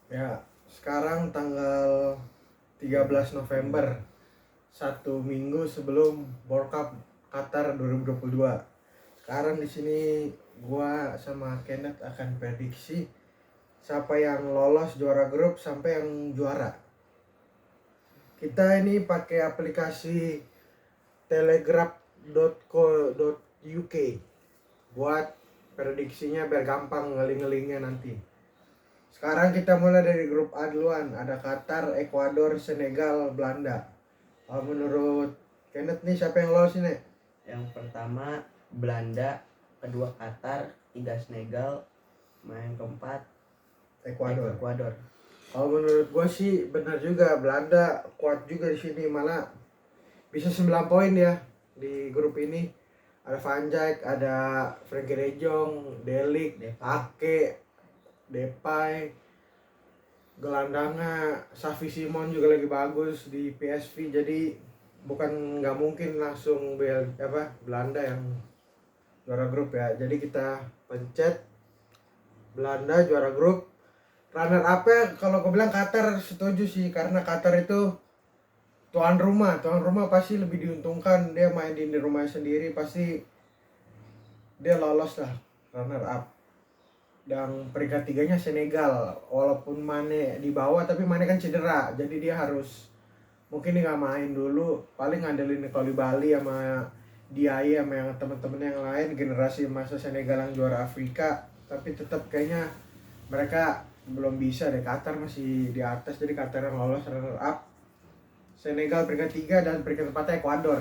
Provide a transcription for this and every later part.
Ya, sekarang tanggal 13 November, satu minggu sebelum World Cup Qatar 2022. Sekarang di sini gua sama Kenneth akan prediksi siapa yang lolos juara grup sampai yang juara. Kita ini pakai aplikasi telegraph.co.uk buat prediksinya biar gampang ngeling-ngelingnya nanti. Sekarang kita mulai dari grup A duluan. Ada Qatar, Ekuador, Senegal, Belanda. Menurut Kenneth nih siapa yang lolos ini? Yang pertama Belanda, kedua Qatar, ketiga Senegal, main keempat Ekuador. Ekuador. Kalau menurut gue sih benar juga, Belanda kuat juga di sini, malah bisa 9 poin ya di grup ini. Ada Van Dijk, ada Frenkie de Jong, De Ligt, Ake, Depay, gelandangnya Xavi Simon juga lagi bagus di PSV. Jadi bukan nggak mungkin langsung Belanda yang juara grup ya. Jadi kita pencet Belanda juara grup. Runner up kalau gue bilang Qatar, setuju sih, karena Qatar itu tuan rumah pasti lebih diuntungkan. Dia main di rumahnya sendiri, pasti dia lolos lah runner up. Dan peringkat tiganya Senegal, walaupun Mane di bawah tapi Mane kan cedera, jadi dia harus mungkin dia nggak main dulu, paling ngandelin Koulibaly sama Diaye sama yang temen-temen yang lain, generasi masa Senegal yang juara Afrika. Tapi tetap kayaknya mereka belum bisa deh. Qatar masih di atas, jadi Qatar yang lolos runner up. Senegal peringkat 3 dan peringkat 4 Ekuador.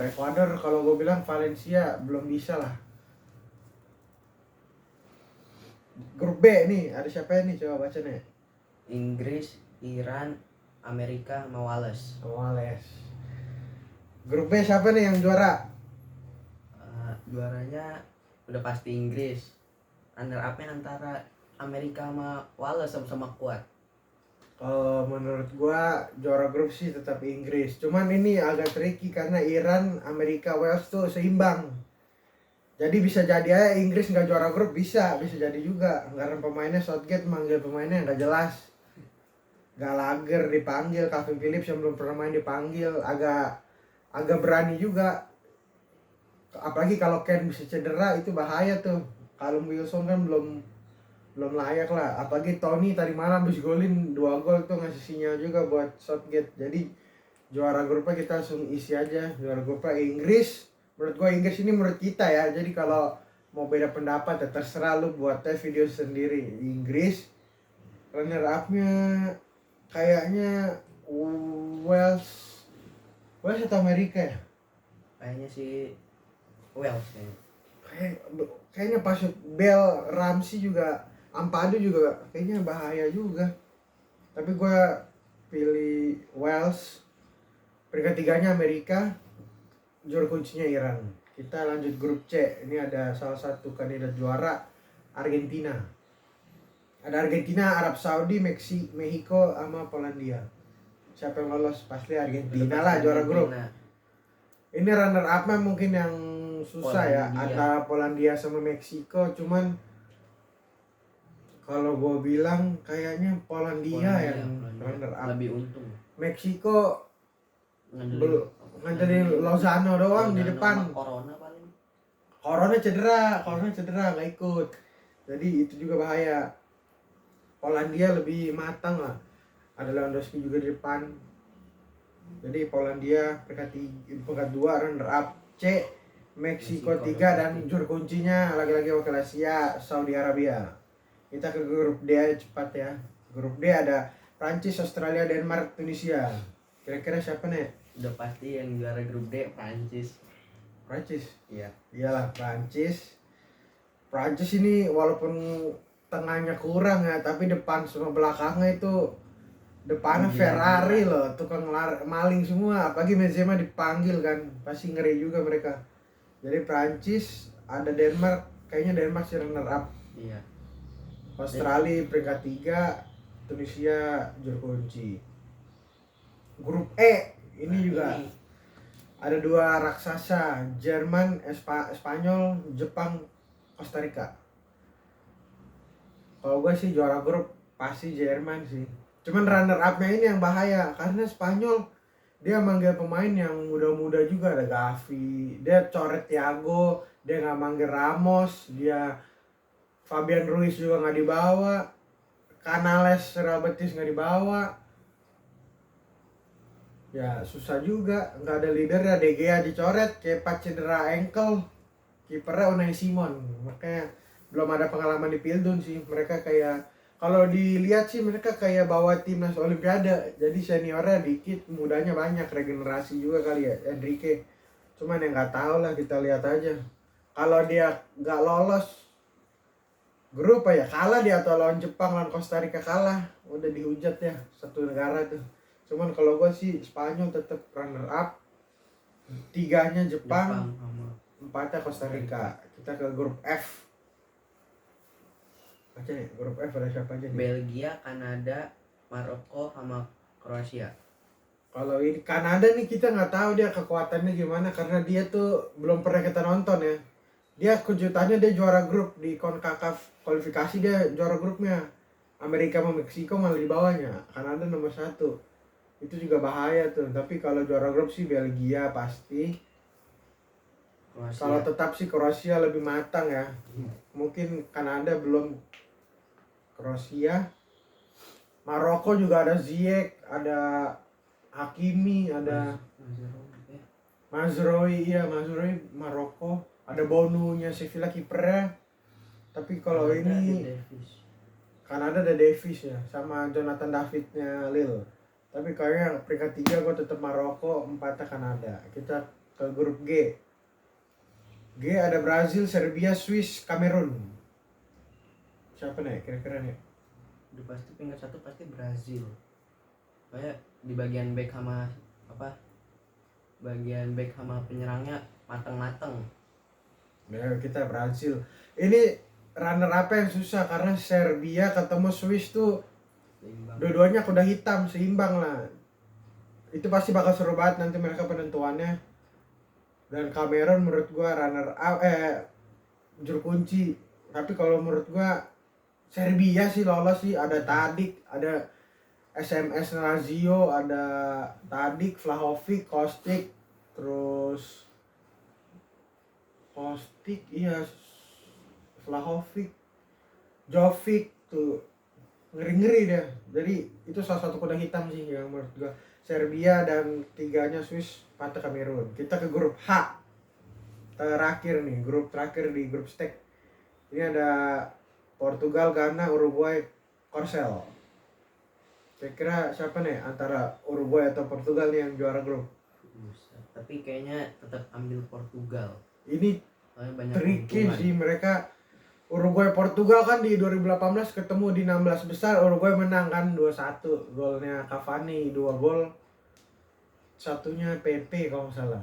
Kalau gue bilang Valencia belum bisa lah. Grup B nih, ada siapa nih, coba baca nih. Inggris, Iran, Amerika, sama Wales. Grup B siapa nih yang juara? Juaranya udah pasti Inggris. Runner up-nya antara Amerika sama Wales, sama-sama kuat. Kalau menurut gua juara grup sih tetap Inggris. Cuman ini agak tricky karena Iran, Amerika, Wales tuh seimbang. Jadi bisa jadi aja Inggris nggak juara grup, bisa jadi juga. Karena pemainnya Southgate manggil pemainnya nggak jelas. Gallagher dipanggil, Calvin Phillips yang belum pernah main dipanggil, agak berani juga. Apalagi kalau Ken bisa cedera, itu bahaya tuh. Callum Wilson kan belum layak lah. Apalagi Tony tadi malam habis golin 2 gol tuh, ngasih sinyal juga buat Southgate. Jadi juara grupnya kita langsung isi aja. Juara grupnya Inggris. Menurut gua Inggris ini menurut kita ya. Jadi kalau mau beda pendapat ya terserah lu, buatnya video sendiri. Inggris. Runner up-nya kayaknya Wales atau Amerika ya? Kayaknya sih Wales kayaknya. Kayaknya pas Bell, Ramsey juga, Ampadu juga kayaknya bahaya juga. Tapi gue pilih Wales. Peringkat 3-nya Amerika, juara kuncinya Iran. Kita lanjut grup C. Ini ada salah satu kandidat juara, Argentina. Ada Argentina, Arab Saudi, Meksiko sama Polandia. Siapa yang lolos? Pasti Argentina lah juara grup. Ini runner up-nya mungkin yang susah ya, antara Polandia sama Meksiko. Cuman kalau gue bilang kayaknya Polandia yang runner up. Lebih untung. Meksiko ngandelin Lozano doang di depan. Corona cedera nggak ikut. Jadi itu juga bahaya. Polandia lebih matang lah. Ada Lewandowski juga di depan. Jadi Polandia peringkat 2 runner up. C Meksiko 3 dan juru kuncinya lagi-lagi wakil Asia, Saudi Arabia. Kita ke grup D aja cepat ya. Grup D ada Prancis, Australia, Denmark, Tunisia. Kira-kira siapa nih? Udah pasti yang juara grup D Prancis. Iya. Iyalah Prancis. Prancis ini walaupun tengahnya kurang ya, tapi depan sama belakangnya itu depannya Ferrari loh, tukang maling semua. Apalagi Benzema dipanggil kan, pasti ngeri juga mereka. Jadi Prancis, ada Denmark, kayaknya Denmark sih runner up. Iya. Australia peringkat 3, Tunisia juru kunci. Grup E ini juga ada 2 raksasa, Jerman, Spanyol, Jepang, Costa Rica. Kalau gue sih juara grup pasti Jerman sih. Cuman runner up-nya ini yang bahaya karena Spanyol dia manggil pemain yang muda-muda juga, ada Gavi, dia coret Thiago, dia nggak manggil Ramos, dia Fabian Ruiz juga nggak dibawa, Canales Real Betis nggak dibawa. Ya susah juga, nggak ada leadernya. De Gea dicoret, Kepa cedera ankle, kipernya Unai Simon. Makanya belum ada pengalaman di Pildun sih. Mereka kayak, kalau dilihat sih mereka kayak bawa timnas Olimpiade. Jadi seniornya dikit, mudanya banyak, regenerasi juga kali ya Enrique. Cuman yang nggak tahu lah, kita lihat aja. Kalau dia nggak lolos grup ya kalah dia, atau lawan Jepang, lawan Costa Rica kalah, udah dihujat ya satu negara tuh. Cuman kalau gue sih Spanyol tetap runner up, 3-nya Jepang, sama 4-nya Costa Rica. Kita ke grup F aja nih. Grup F ada siapa aja nih? Belgia, Kanada, Maroko sama Kroasia. Kalau ini Kanada nih kita nggak tahu dia kekuatannya gimana, karena dia tuh belum pernah kita nonton ya. Dia kejutannya dia juara grup di CONCACAF kualifikasi, dia juara grupnya. Amerika sama Meksiko malah di bawahnya. Kanada nomor 1. Itu juga bahaya tuh. Tapi kalau juara grup sih Belgia pasti. Kroasia. Kalau tetap sih Kroasia lebih matang ya. Mungkin Kanada belum. Kroasia. Maroko juga ada Ziyech, ada Hakimi, ada Mazraoui, iya Mazraoui Maroko. Ada Bonunya Sevilla kipernya. Tapi kalau Kanada ini ada Davis. Kanada ada Davis ya, sama Jonathan Davidnya Lille. Tapi kayaknya peringkat 3 gue tetap Maroko, 4-nya Kanada. Kita ke grup G. G ada Brazil, Serbia, Swiss, Kamerun. Siapa nih kira-kira nih? Udah pasti peringkat 1 pasti Brazil. Kayak di bagian back sama apa? Bagian back sama penyerangnya mateng-mateng. Ya kita Brazil. Ini runner up yang susah karena Serbia ketemu Swiss tuh Seimbang. dua-duanya kuda hitam, seimbang lah. Itu pasti bakal seru banget nanti mereka penentuannya. Dan Cameron menurut gua runner up, juru kunci. Tapi kalau menurut gua Serbia sih lolos sih. Ada Tadic, ada SMS Lazio, ada Tadic, Vlahovic, Kostic, terus Kostic, iya, Vlahovic, Jovic tuh ngeri-ngeri dia. Jadi itu salah satu kuda hitam sih yang menurut gua. Serbia dan 3-nya Swiss, 4 Kamerun. Kita ke grup H. Terakhir nih, grup terakhir di grup stage. Ini ada Portugal, Ghana, Uruguay, Korsel. Kira-kira siapa nih antara Uruguay atau Portugal nih yang juara grup? Buset. Tapi kayaknya tetap ambil Portugal. Ini Soalnya banyak tricky keuntungan. sih mereka. Uruguay Portugal kan di 2018 ketemu di 16 besar, Uruguay menang kan 2-1. Golnya Cavani 2 gol. Satunya PP kalau nggak salah.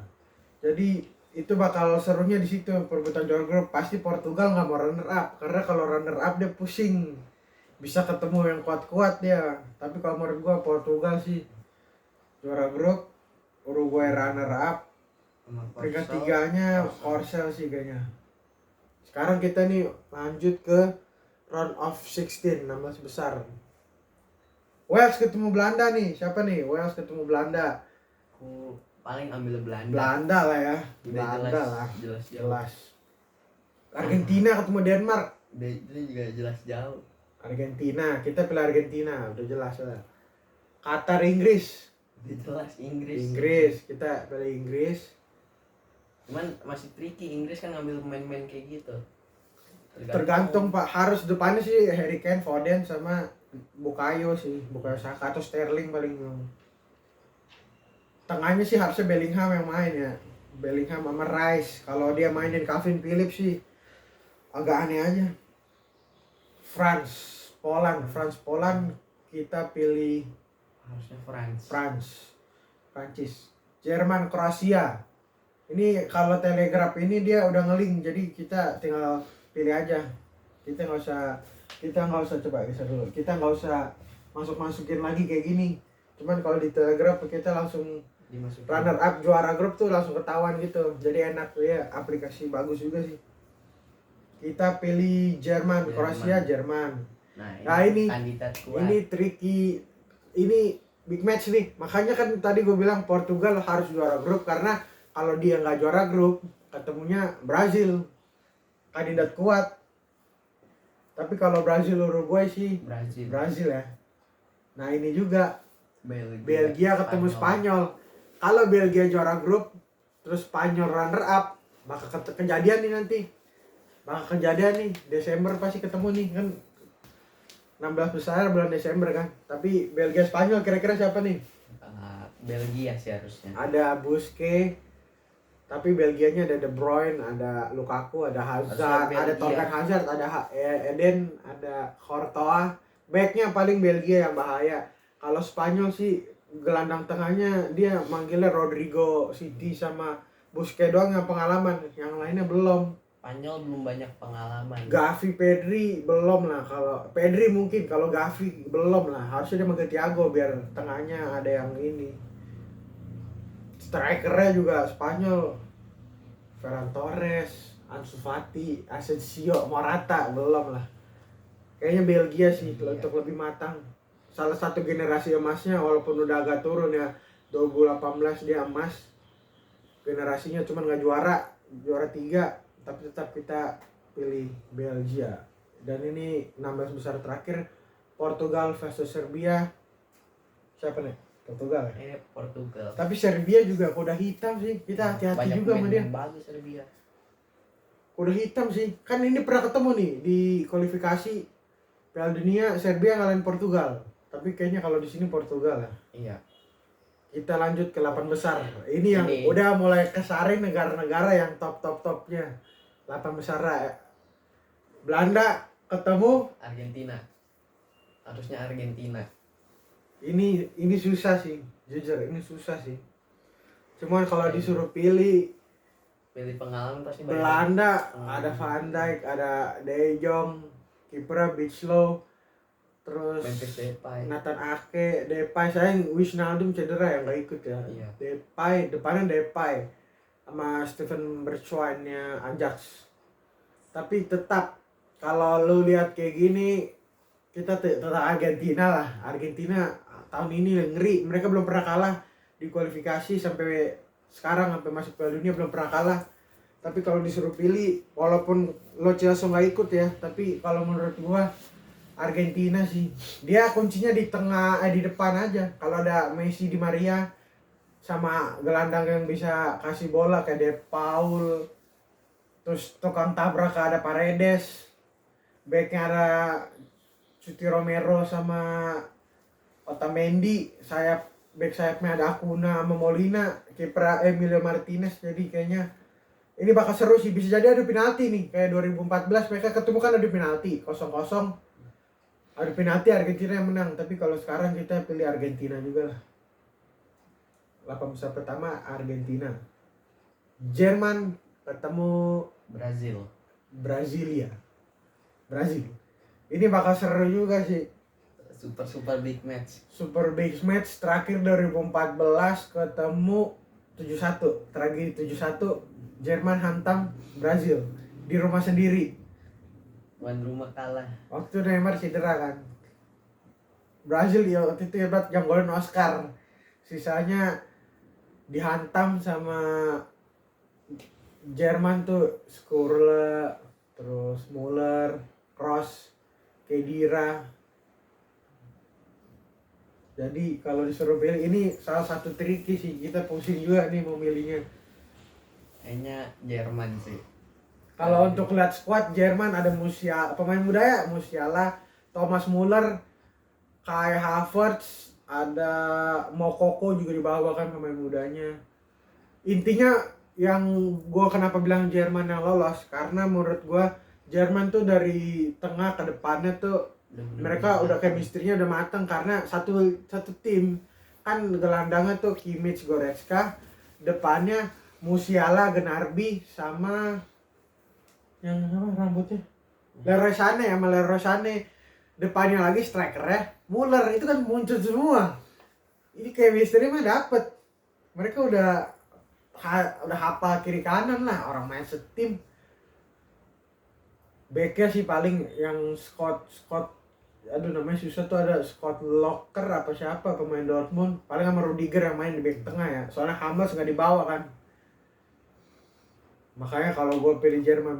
Jadi itu bakal serunya di situ perebutan juara grup. Pasti Portugal nggak mau runner up, karena kalau runner up dia pusing. Bisa ketemu yang kuat-kuat dia. Tapi kalau menurut gua Portugal sih juara grup, Uruguay runner up. Sama Peringkat Korsel. 3-nya Korsel sih kayaknya. Sekarang kita nih lanjut ke round of 16, 16 besar. Wales ketemu Belanda nih. Siapa nih? Wales ketemu Belanda. Aku paling ambil Belanda. Belanda lah ya. Udah Belanda lah. jelas jauh. Jelas. Argentina ketemu Denmark. Itu juga jelas jauh. Argentina, kita pilih Argentina, udah jelas lah. Qatar Inggris. Udah jelas Inggris. Inggris, kita pilih Inggris. Cuman masih tricky, Inggris kan ngambil pemain-pemain kayak gitu. Tergantung Pak, harus depannya sih Harry Kane, Foden sama Bukayo sih, Bukayo Saka atau Sterling paling. Tengahnya sih harusnya Bellingham yang main ya. Bellingham sama Rice. Kalau dia mainin Calvin Phillips sih agak aneh aja. France, Poland kita pilih Harusnya Prancis. Jerman, Kroasia. Ini kalau Telegraph ini dia udah ngeling, jadi kita tinggal pilih aja. Kita nggak usah coba bisa dulu. Kita nggak usah masukin lagi kayak gini. Cuman kalau di Telegraph kita langsung dimasukin. runner up juara grup tuh langsung ketahuan gitu. Jadi enak tuh ya, aplikasi bagus juga sih. Kita pilih Jerman. Kroasia, Jerman. Nah, ini kandidat kuat. Ini tricky ini big match nih. Makanya kan tadi gue bilang Portugal harus juara grup, karena kalau dia nggak juara grup ketemunya Brazil, kandidat kuat. Tapi kalau Brazil Uruguay sih Brazil ya. Nah ini juga Belgia ketemu Spanyol. Kalau Belgia juara grup terus Spanyol runner up, bakal kejadian nih nanti. Bakal kejadian nih, Desember pasti ketemu nih kan. 16 besar bulan Desember kan. Tapi Belgia Spanyol kira-kira siapa nih? Belgia sih harusnya. Ada Busquets, tapi Belgianya ada De Bruyne, ada Lukaku, ada Hazard, ada Torgan Hazard, ada Eden, ada Courtois. Backnya paling Belgia yang bahaya. Kalau Spanyol sih gelandang tengahnya dia manggilnya Rodrigo Siti sama Busquets doang yang pengalaman, yang lainnya belum. Spanyol belum banyak pengalaman. Gavi, Pedri belum lah. Kalau Pedri mungkin, kalau Gavi belum lah. Harusnya dia manggil Thiago biar tengahnya ada yang ini. Strikernya juga Spanyol, Ferran Torres, Ansu Fati, Asensio, Morata belum lah. Kayaknya Belgia sih untuk lebih matang. Salah satu generasi emasnya, walaupun udah agak turun ya, 2018 dia emas. Generasinya cuman nggak juara 3, tapi tetap kita pilih Belgia. Dan ini 16 besar terakhir, Portugal versus Serbia. Siapa nih? Portugal ya? Portugal. Tapi Serbia juga kuda hitam sih. Kita hati-hati juga sama dia. Bagus Serbia. Kuda hitam sih. Kan ini pernah ketemu nih di kualifikasi Piala Dunia, Serbia ngalahin Portugal. Tapi kayaknya kalau di sini Portugal lah. Iya. Kita lanjut ke 8 besar. Ini yang udah mulai kesaring negara-negara yang top-topnya. 8 besar ya. Belanda ketemu Argentina. Harusnya Argentina. Ini susah sih, jujur ini susah sih. Cuman kalau disuruh pilih pengalaman pasti Belanda, ada Van Dijk, ada De Jong, kipernya Bijlow, terus Nathan Ake, Depay. Sayang Wijnaldum cedera yang nggak ikut ya. Iya. Depay, depannya Depay sama Steven Bergwijn-nya Ajax. Tapi tetap kalau lu lihat kayak gini, kita tetap Argentina lah. Argentina tahun ini ngeri, mereka belum pernah kalah di kualifikasi sampai sekarang, sampai masuk Piala Dunia belum pernah kalah. Tapi kalau disuruh pilih, walaupun Lo Celso nggak ikut ya, tapi kalau menurut gua Argentina sih. Dia kuncinya di tengah, di depan aja. Kalau ada Messi, Di Maria, sama gelandang yang bisa kasih bola kayak De Paul, terus tukang tabrak ada Paredes, backnya ada Cuti Romero sama Otamendi, back sayapnya ada Acuna sama Molina, kiper Emilio Martinez. Jadi kayaknya ini bakal seru sih. Bisa jadi adu penalti nih kayak 2014 mereka ketemu kan adu penalti 0-0, adu penalti Argentina yang menang. Tapi kalau sekarang kita pilih Argentina juga lah. 8 besar pertama Argentina. Jerman ketemu Brasilia. Brazil. Ini bakal seru juga sih. Super big match. Super big match terakhir 2014 ketemu 7-1. Tragedi 7-1. Jerman hantam Brazil di rumah sendiri. Tuan rumah kalah. Waktu Neymar cedera kan. Brazil ya waktu itu hebat, yang golin Oscar. Sisanya dihantam sama Jerman tuh, Skurle, terus Muller, Kroos, Khedira. Jadi kalau disuruh pilih, ini salah satu tricky sih, kita pusing juga nih mau milihnya. Kayaknya Jerman sih. Kalau untuk lihat squad Jerman ada pemain muda ya, Musiala, Thomas Muller, Kai Havertz, ada Moukoko juga dibawakan pemain mudanya. Intinya yang gue kenapa bilang Jerman yang lolos, karena menurut gue Jerman tuh dari tengah ke depannya tuh mereka udah chemistry-nya udah matang, karena satu tim kan gelandangnya tuh Kimmich, Goretzka, depannya Musiala, Gnabry sama yang apa rambutnya Leroy Sané, depannya lagi strikernya Muller. Itu kan muncul semua. Ini chemistry mah dapet. Mereka udah hafal kiri kanan lah, orang main setim. Backnya sih paling yang Scott aduh namanya susah tuh, ada Scott Locker apa siapa pemain Dortmund, paling sama Rudiger yang main di back tengah ya, soalnya Hummels nggak dibawa kan. Makanya kalau gue pilih Jerman.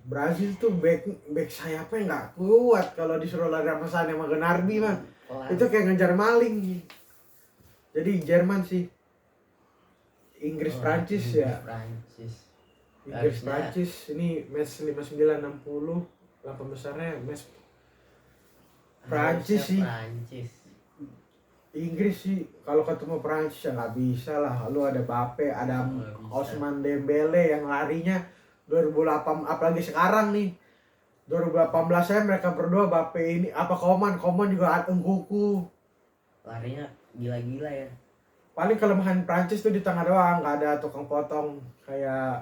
Brazil tuh back sayapnya nggak kuat, kalau disuruh lari sama Sané sama Gnabry mah Pelan. itu kayak ngejar maling. Jadi Jerman sih. Inggris Prancis ya. Prancis. Inggris Harusnya- Prancis ini match 59-60, 8 besarnya match Prancis Harusnya sih. Prancis. Inggris sih kalau ketemu Prancis ya nggak bisa lah. Lu ada Mbappe, ada Nggak bisa. Ousmane Dembele yang larinya 2008, apalagi sekarang nih 2018 saya mereka berdua, Mbappe ini apa Koman juga ada Ngkuku. Larinya gila-gila ya. Paling kelemahan Prancis tuh di tengah doang, nggak ada tukang potong kayak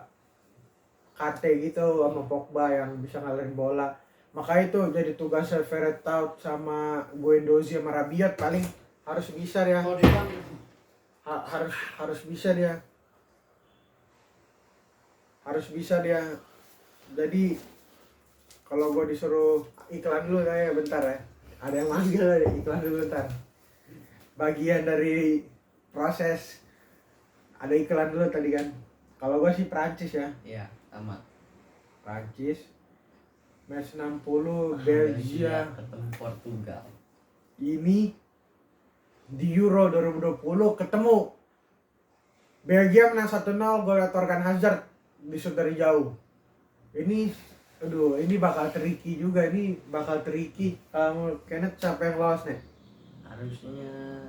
Kante gitu sama Pogba yang bisa ngalirin bola. Makanya itu jadi tugasnya Veretout sama Guendouzi sama Rabiot, paling harus bisa dia. Harus bisa dia. Harus bisa dia. Jadi kalau gue disuruh iklan dulu kayak bentar ya. Ada yang manggil ya, iklan dulu bentar. Bagian dari proses, ada iklan dulu tadi kan. Kalau gue sih Prancis ya. Iya, sama. Prancis. Match 60 Belgia. Ketemu Portugal. Ini di Euro 2020 ketemu Belgia menang 1-0, gol Torgan Hazard di shoot dari jauh. Ini aduh, ini bakal tricky juga, ini bakal tricky. Kenneth siapa yang lolos nih? Harusnya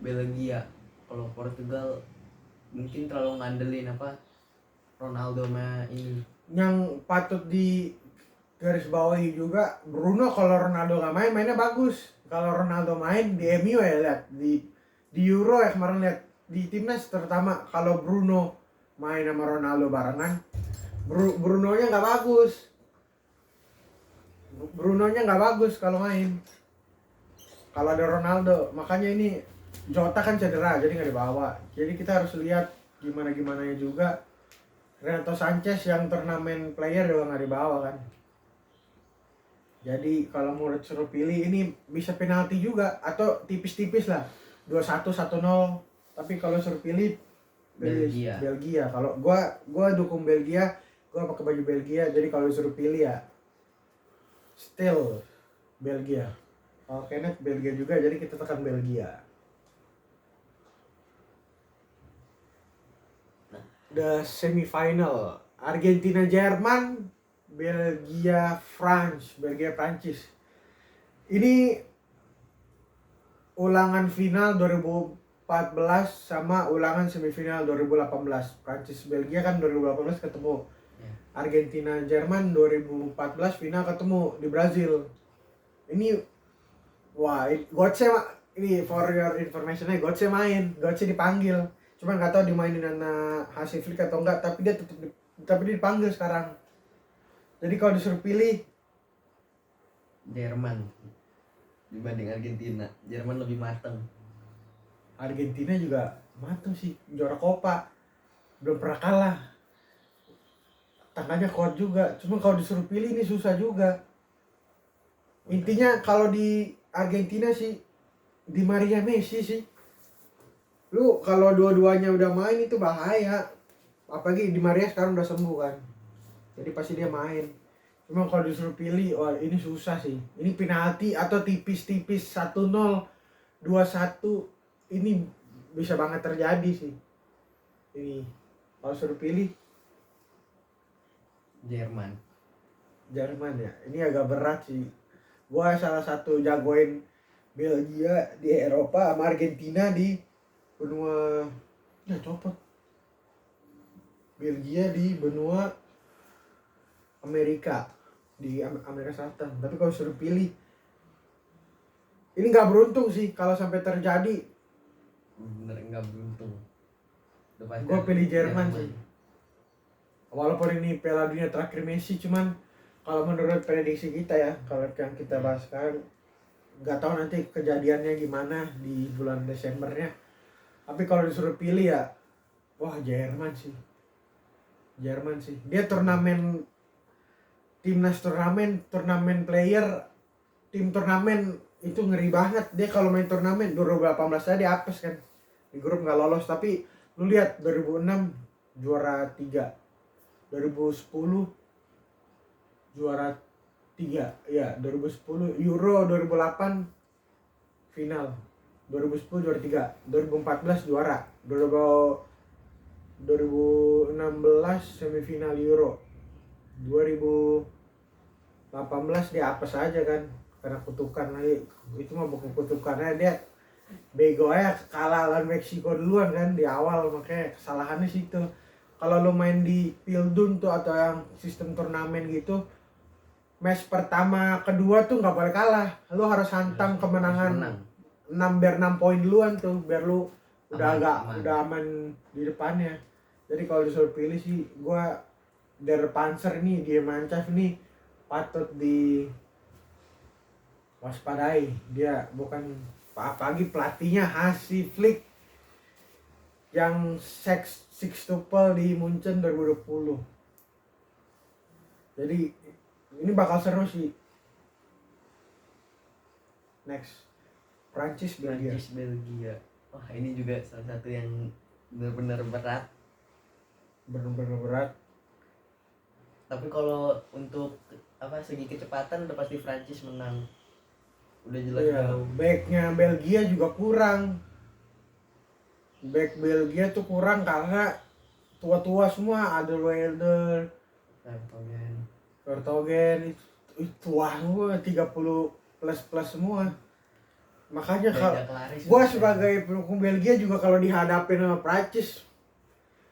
Belgia. Kalau Portugal mungkin terlalu ngandelin apa Ronaldo mah ini. Yang patut di garis bawahi juga, Bruno kalau Ronaldo nggak main, mainnya bagus. Kalau Ronaldo main di MU ya, lihat di Euro ya kemarin, lihat di timnas terutama, kalau Bruno main sama Ronaldo barengan, Brunonya nggak bagus. Brunonya nggak bagus kalau main. Kalau ada Ronaldo, makanya ini Jota kan cedera jadi nggak dibawa. Jadi kita harus lihat gimana juga. Renato Sanchez yang turnamen player juga nggak dibawa kan. Jadi kalau mau suruh pilih, ini bisa penalti juga atau tipis-tipis lah 2-1, 1-0. Tapi kalau suruh pilih Belgia. Kalau gua dukung Belgia, gua pakai baju Belgia. Jadi kalau suruh pilih ya still Belgia. Kalau Kenneth Belgia juga, jadi kita tekan Belgia. The semifinal Argentina Jerman, Belgia Prancis. Ini ulangan final 2014 sama ulangan semifinal 2018. Prancis Belgia kan 2018 ketemu. Argentina Jerman 2014 final ketemu di Brazil. Ini wah, Götze ini for your information, Götze main, Götze dipanggil. Cuman nggak tahu dimainin sama Hansi Flick atau enggak, tapi dia dia dipanggil sekarang. Jadi kalau disuruh pilih Jerman dibanding Argentina, Jerman lebih mateng. Argentina juga mateng sih, juara Copa, belum pernah kalah. Tangannya kuat juga, cuma kalau disuruh pilih ini susah juga. Intinya kalau di Argentina sih Di Maria Messi sih. Lu kalau dua-duanya udah main itu bahaya. Apalagi Di Maria sekarang udah sembuh kan. Jadi pasti dia main. Cuma kalau disuruh pilih, wah ini susah sih. Ini penalti atau tipis-tipis 1-0, 2-1, ini bisa banget terjadi sih. Ini kalau suruh pilih Jerman ya. Ini agak berat sih. Gua salah satu jagoin Belgia di Eropa sama Argentina di benua Belgia di benua Amerika, di Amerika Selatan. Tapi kalau suruh pilih, ini nggak beruntung sih kalau sampai terjadi. bener nggak beruntung. Gue pilih Jerman sih. Walaupun ini Piala Dunia terakhir Messi, cuman kalau menurut prediksi kita ya, kalau yang kita bahas sekarang, nggak tahu nanti kejadiannya gimana di bulan Desembernya. Tapi kalau disuruh pilih ya, wah Jerman sih. Dia turnamen timnas turnamen player tim turnamen itu ngeri banget. Dia kalau main turnamen 2018 aja dia apes kan. Di grup nggak lolos, tapi lu lihat 2006 juara 3. 2010 juara 3. Ya, 2010 Euro, 2008 final. 2010 juara 3, 2014 juara. 2016 semifinal Euro. 2018 dia apes aja kan karena kutukan lagi. Itu mah bukan kutukannya, dia bego aja kalah lawan Meksiko duluan kan di awal, makanya kesalahannya situ. Kalau lo main di Pildun tuh atau yang sistem turnamen gitu, match pertama kedua tuh nggak boleh kalah, lo harus hantam kemenangan 6 biar 6 poin duluan tuh, biar lu udah udah aman di depannya. Jadi kalau disuruh pilih sih gua Der Panzer nih, dia Mancaf nih patut di waspadai. Dia bukan apalagi pelatihnya Hansi Flick yang sextuple di Munchen 2020. Jadi ini bakal seru sih. Next, Prancis Belgia. Wah, ini juga salah satu yang benar-benar berat. Benar-benar berat. Tapi kalau untuk segi kecepatan udah pasti Prancis menang. Udah jelas jauh. Backnya Belgia juga kurang. Back Belgia tuh kurang karena tua-tua semua, ada Wilder, Vertonghen itu tua semua, 30 plus semua. Makanya kalau gua sebagai pendukung Belgia juga kalau dihadapin sama Prancis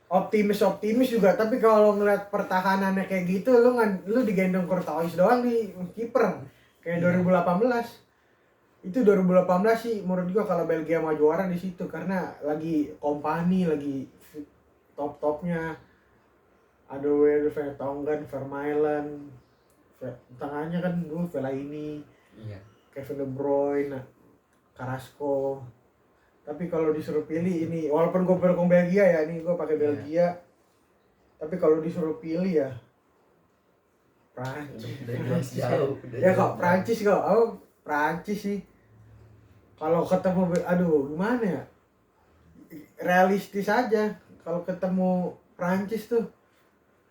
optimis juga, tapi kalau ngeliat pertahanannya kayak gitu, lu digendong Courtois doang di kiper kayak 2018. Itu 2018 sih menurut gua kalau Belgia mau juara di situ karena lagi Kompany lagi top-topnya. Ada Vertonghen, Vermaelen, tengahnya kan dulu Fellaini, Kevin De Bruyne, Carrasco. Tapi kalau disuruh pilih ini, walaupun gue pendukung Belgia ya, ini gue pakai Belgia. Tapi kalau disuruh pilih ya Prancis. Ya kok Prancis kok. Oh, Prancis sih. Kalau ketemu gimana ya? Realistis aja. Kalau ketemu Prancis tuh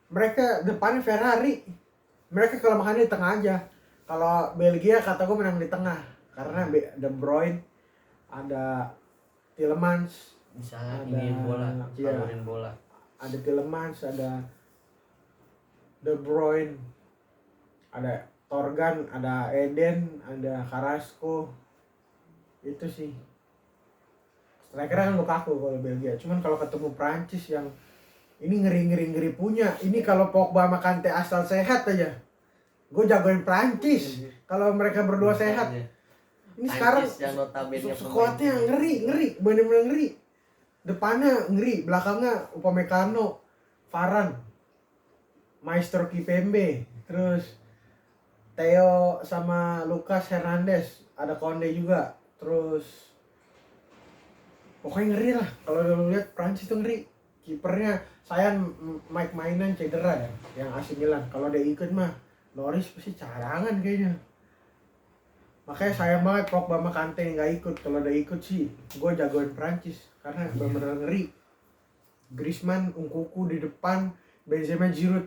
mereka depannya Ferrari. Mereka kalau makan di tengah aja. Kalau Belgia kata gue menang di tengah karena De Bruyne, ada Tielemans, bisa iniin bola, salurin bola. Ada Tielemans, ada De Bruyne, ada Torgan, ada Eden, ada Carrasco. Itu sih. Striker kan Lukaku kalau Belgia. Cuman kalau ketemu Prancis yang ini ngeri punya. Ini kalau Pogba sama Kante asal sehat aja, gue jagoin Prancis. Kalau mereka berdua sehat. Ini sekarang skuadnya ngeri, bener-bener ngeri. Depannya ngeri, belakangnya Upamecano, Varane, Maestro Kipembe, terus Theo sama Lucas Hernandez, ada Konde juga. Terus pokoknya ngeri lah. Kalau lu lihat Prancis tuh ngeri. Kipernya sayang Mike Maignan cedera ya, yang AC Milan. Kalau dia ikut mah Loris pasti cadangan kayaknya. Makanya sayang banget Pogba sama Kante nggak ikut. Kalau dia ikut sih gue jagoin Prancis karena bener-bener ngeri. Griezmann, Nkunku di depan, Benzema, Giroud,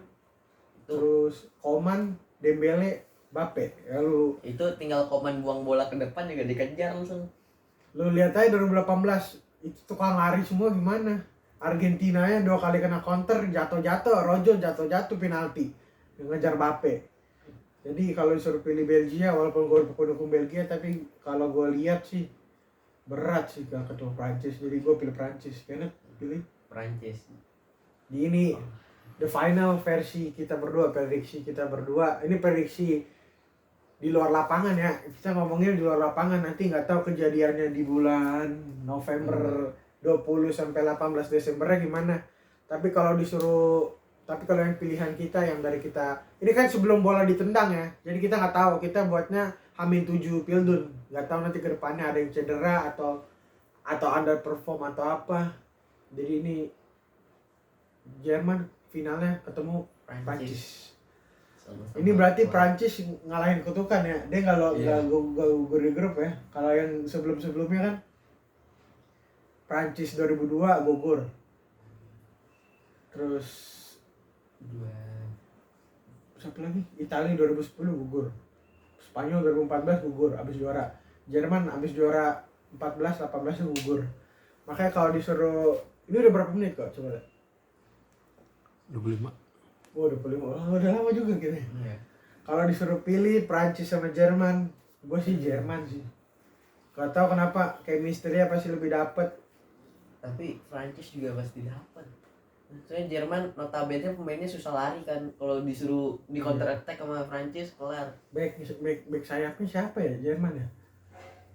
terus Coman, Dembele, Mbappe. Ya lu itu tinggal Coman buang bola ke depan juga dikejar langsung. Lu lihat aja 2018 itu tukang lari semua gimana. Argentina nya 2 kali kena counter, jatuh-jatuh, Rojo jatuh-jatuh penalti, ngejar Mbappe. Jadi kalau disuruh pilih Belgia, walaupun gue pendukung Belgia, tapi kalau gue lihat sih berat sih gak ketemu Prancis. Jadi gue pilih Prancis. Karena pilih Prancis. Di ini the final versi kita berdua, prediksi kita berdua. Ini prediksi di luar lapangan ya. Kita ngomongnya di luar lapangan, nanti nggak tahu kejadiannya di bulan November 20 sampai 18 Desembernya gimana. Tapi kalau yang pilihan kita yang dari kita ini kan sebelum bola ditendang ya. Jadi kita nggak tahu, kita buatnya H-7 Pildun. Nggak tahu nanti ke depannya ada yang cedera atau underperform atau apa. Jadi ini Jerman finalnya ketemu Prancis. Sama-sama Ini berarti kuat. Prancis ngalahin kutukan ya. Dia kalau Iya. nggak gugur di grup ya. Kalau yang sebelum-sebelumnya kan Prancis 2002 gugur. Terus Dua. siapa lagi? Italia 2010 gugur. Spanyol 2014 gugur abis juara. Jerman abis juara 14 18 gugur. Makanya kalau disuruh ini udah berapa menit kok coba lihat. 25. Oh 25. Oh, udah lama juga gitu. Iya. Kalau disuruh pilih Prancis sama Jerman, gue sih Jerman sih. Gak tau kenapa chemistry-nya pasti lebih dapet. Tapi Prancis juga pasti dapat. Soalnya Jerman notabene pemainnya susah lari kan. Kalau disuruh di counter attack sama Prancis kelar. Back sayapnya siapa ya Jerman ya?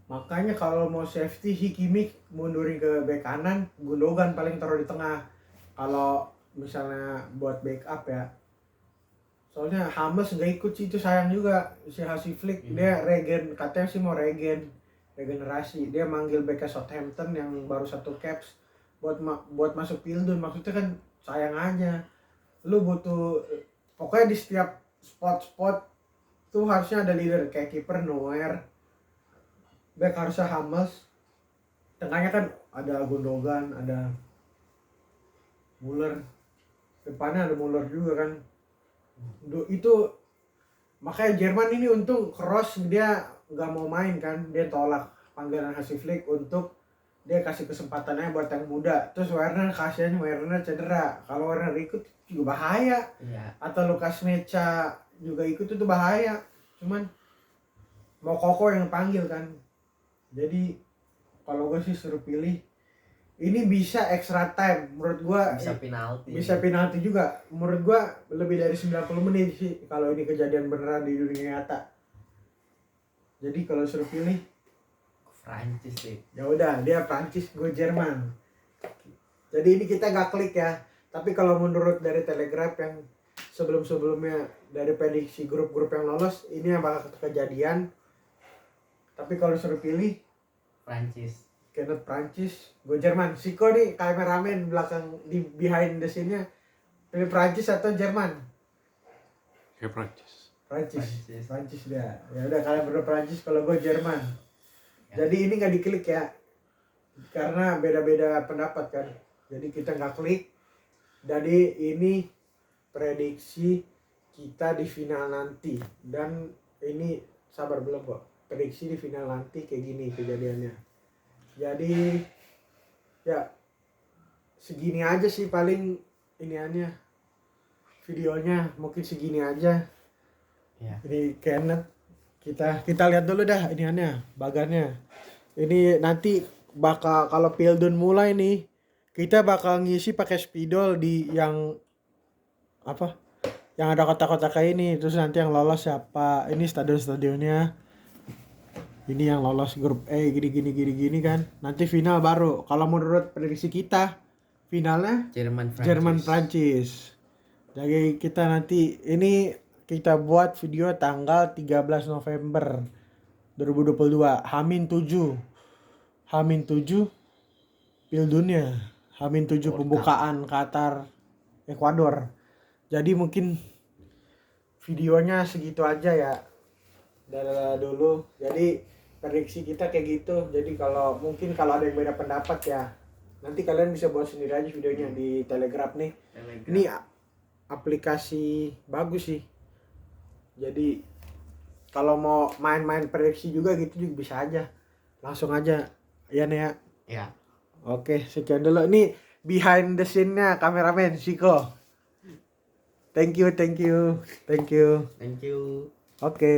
Makanya kalau mau safety Hikimik mundurin ke back kanan, Gundogan paling taruh di tengah. Kalau misalnya buat backup ya. Soalnya Hames nggak ikut sih, itu sayang juga si Hansi Flick. Dia regen, katanya sih mau regenerasi. Dia manggil backnya Southampton yang baru 1 caps buat masuk Pildun. Maksudnya kan sayang aja. Lu butuh pokoknya di setiap spot tuh harusnya ada leader kayak kiper Neuer. Back harusnya Hames. Tengahnya kan ada Gundogan, ada Muller. Depannya ada Muller juga kan. Itu makanya Jerman ini untung Kroos dia nggak mau main kan, dia tolak panggilan Hansi Flick untuk dia kasih kesempatannya buat yang muda. Terus Werner kasihan, Werner cedera. Kalau Werner ikut juga bahaya. Iya. Atau Lukas Mecha juga ikut itu bahaya. Cuman mau Koko yang panggil kan. Jadi kalau gue sih suruh pilih ini bisa extra time menurut gue. Bisa penalti juga menurut gue lebih dari 90 menit sih kalau ini kejadian beneran di dunia nyata. Jadi kalau suruh pilih Prancis sih. ya udah dia Prancis, gue Jerman. Jadi ini kita gak klik ya, tapi kalau menurut dari Telegraph yang sebelumnya dari prediksi grup-grup yang lolos ini yang bakal kejadian. Tapi kalau suruh pilih Prancis. Kenneth Prancis, gue Jerman. Siko nih kameramen belakang di behind the scene-nya pilih Prancis atau Jerman? Kayak Prancis. Prancis dia. Ya udah kalian berdua Prancis, kalau gue Jerman. Ya. Jadi ini nggak diklik ya, karena beda-beda pendapat kan. Jadi kita nggak klik. Jadi ini prediksi kita di final nanti. Dan ini sabar belum kok. Prediksi di final nanti kayak gini kejadiannya. Jadi ya segini aja sih paling iniannya, videonya mungkin segini aja. Ya. Ini Kenneth kita lihat dulu dah iniannya, bagannya. Ini nanti bakal kalau Pildun mulai nih, kita bakal ngisi pakai spidol di yang apa? Yang ada kotak-kotak kayak ini. Terus nanti yang lolos siapa? Ini stadion-stadionnya. Ini yang lolos grup E gini kan. Nanti final baru. Kalau menurut prediksi kita finalnya Jerman Prancis. Jadi kita nanti ini kita buat video tanggal 13 November 2022. Hamin 7 Pildunnya. Hamin 7 pembukaan Qatar Ekuador. Jadi mungkin videonya segitu aja ya. Dari dulu. Jadi prediksi kita kayak gitu. Jadi kalau ada yang beda pendapat ya nanti kalian bisa buat sendiri aja videonya di Telegraph nih. Ini aplikasi bagus sih. Jadi kalau mau main-main prediksi juga gitu juga bisa aja. Langsung aja ya nih ya. Ya. Oke, sekian dulu. Ini behind the scene-nya kameramen Siko. Thank you. Thank you. Oke.